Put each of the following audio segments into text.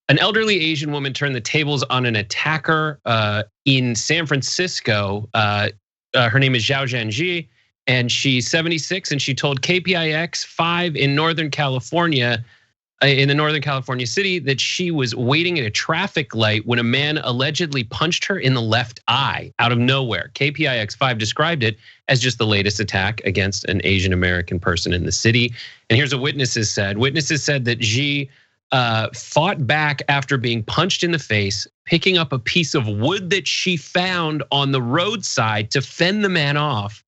An elderly Asian woman turned the tables on an attacker in San Francisco. Her name is Zhao Zhanji, and she's 76, and she told KPIX 5 in Northern California, in the Northern California city, that she was waiting at a traffic light when a man allegedly punched her in the left eye out of nowhere. KPIX 5 described it as just the latest attack against an Asian American person in the city. And here's what witnesses said. Witnesses said that Xi fought back after being punched in the face, picking up a piece of wood that she found on the roadside to fend the man off.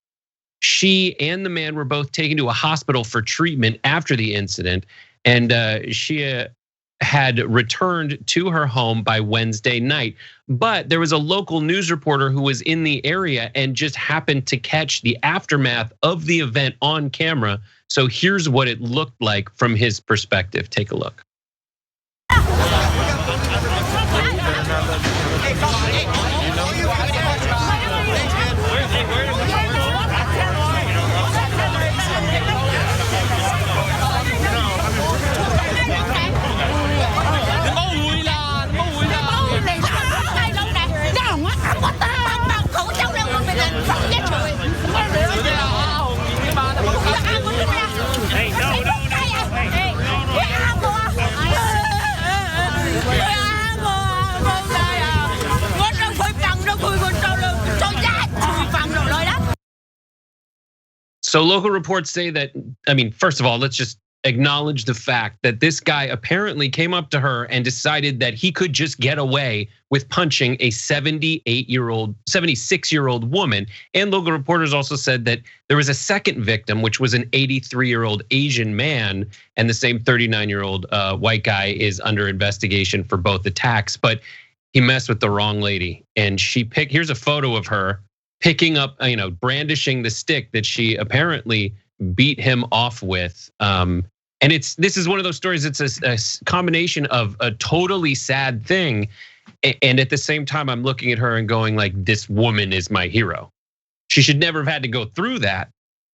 She and the man were both taken to a hospital for treatment after the incident, and she had returned to her home by Wednesday night. But there was a local news reporter who was in the area and just happened to catch the aftermath of the event on camera. So here's what it looked like from his perspective. Take a look. So local reports say that, I mean, first of all, let's just acknowledge the fact that this guy apparently came up to her and decided that he could just get away with punching a 76-year-old woman. And local reporters also said that there was a second victim, which was an 83-year-old Asian man, and the same 39-year-old white guy is under investigation for both attacks. But he messed with the wrong lady, and here's a photo of her picking up, brandishing the stick that she apparently beat him off with. And this is one of those stories. It's a combination of a totally sad thing, and at the same time, I'm looking at her and going like, this woman is my hero. She should never have had to go through that,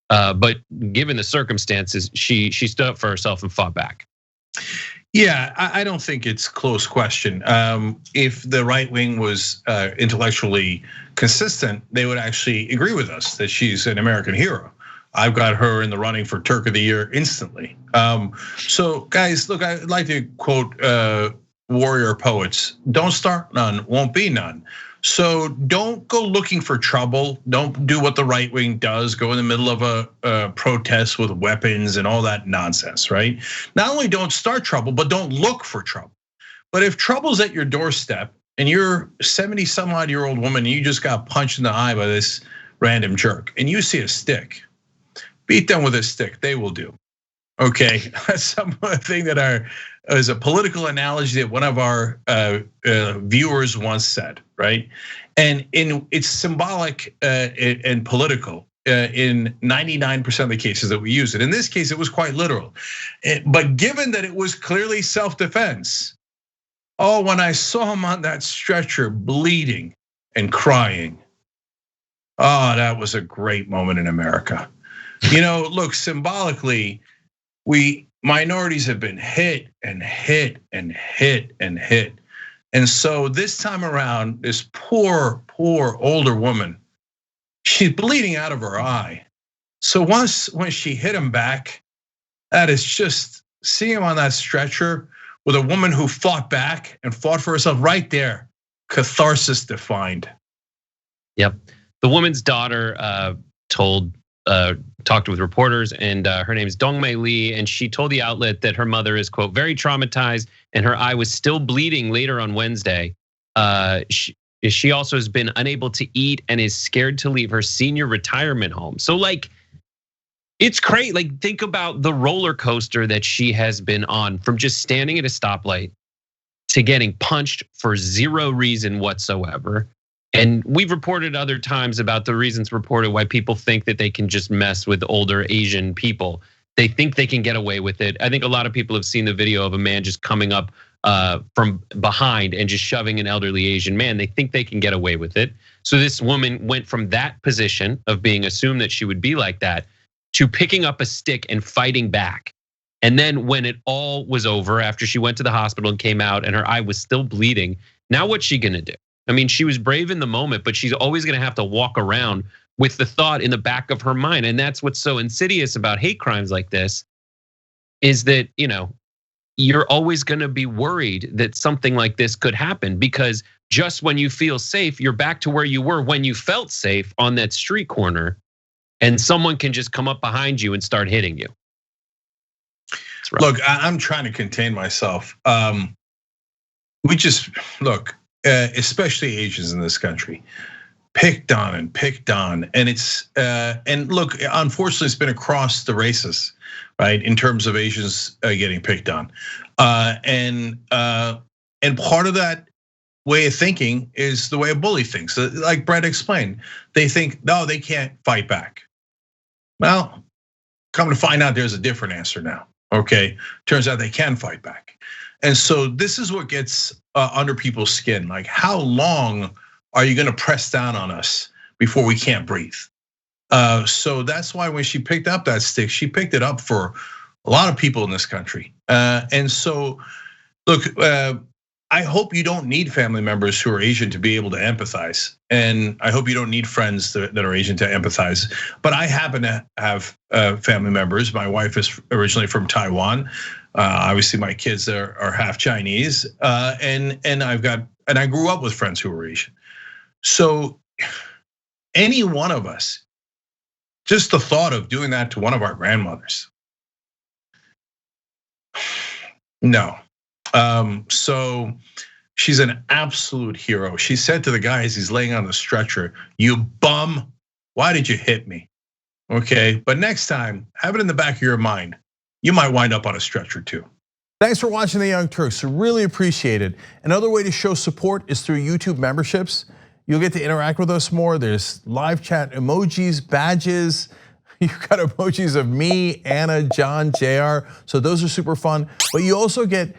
but given the circumstances, she stood up for herself and fought back. Yeah, I don't think it's close question. If the right wing was intellectually consistent, they would actually agree with us that she's an American hero. I've got her in the running for Turk of the Year instantly. So guys, look, I'd like to quote warrior poets: "Don't start none, won't be none." So don't go looking for trouble. Don't do what the right wing does, go in the middle of a protest with weapons and all that nonsense, right? Not only don't start trouble, but don't look for trouble. But if trouble's at your doorstep and you're 70-some-odd-year-old woman and you just got punched in the eye by this random jerk and you see a stick, beat them with a stick, they will do. Okay, that's something that is a political analogy that one of our viewers once said, right? And it's symbolic and political in 99% of the cases that we use it. In this case, it was quite literal. But given that it was clearly self-defense, when I saw him on that stretcher bleeding and crying, that was a great moment in America. Look, symbolically, minorities have been hit and hit and hit and hit. And so this time around, this poor older woman, she's bleeding out of her eye. So when she hit him back, that is just seeing him on that stretcher with a woman who fought back and fought for herself right there, catharsis defined. Yep, the woman's daughter talked with reporters, and her name is Dongmei Lee, and she told the outlet that her mother is, quote, very traumatized, and her eye was still bleeding later on Wednesday. She also has been unable to eat and is scared to leave her senior retirement home. So like, it's crazy. Like, think about the roller coaster that she has been on, from just standing at a stoplight to getting punched for zero reason whatsoever. And we've reported other times about the reasons reported why people think that they can just mess with older Asian people. They think they can get away with it. I think a lot of people have seen the video of a man just coming up from behind and just shoving an elderly Asian man. They think they can get away with it. So this woman went from that position of being assumed that she would be like that to picking up a stick and fighting back. And then when it all was over, after she went to the hospital and came out and her eye was still bleeding, now what's she gonna do? I mean, she was brave in the moment, but she's always gonna have to walk around with the thought in the back of her mind. And that's what's so insidious about hate crimes like this, is that, you're always gonna be worried that something like this could happen, because just when you feel safe, you're back to where you were when you felt safe on that street corner, and someone can just come up behind you and start hitting you. Look, I'm trying to contain myself. We just, look, especially Asians in this country, picked on. And it's, and look, unfortunately, it's been across the races, right? In terms of Asians getting picked on. And part of that way of thinking is the way a bully thinks. Like Brett explained, they think, no, they can't fight back. Well, come to find out, there's a different answer now. Okay, turns out they can fight back. And so this is what gets under people's skin. Like, how long are you gonna press down on us before we can't breathe? So that's why when she picked up that stick, she picked it up for a lot of people in this country. And so, look, I hope you don't need family members who are Asian to be able to empathize. And I hope you don't need friends that are Asian to empathize. But I happen to have family members. My wife is originally from Taiwan. Obviously, my kids are half Chinese. And I grew up with friends who were Asian. So any one of us, just the thought of doing that to one of our grandmothers, no. So she's an absolute hero. She said to the guy as he's laying on the stretcher, "You bum, why did you hit me?" Okay, but next time, have it in the back of your mind, you might wind up on a stretcher too. Thanks for watching The Young Turks, really appreciate it. Another way to show support is through YouTube memberships. You'll get to interact with us more. There's live chat emojis, badges. You've got emojis of me, Anna, John, JR. So those are super fun. But you also get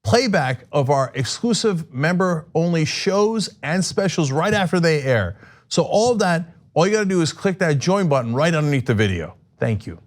playback of our exclusive member-only shows and specials right after they air. So all of that, all you gotta do is click that join button right underneath the video. Thank you.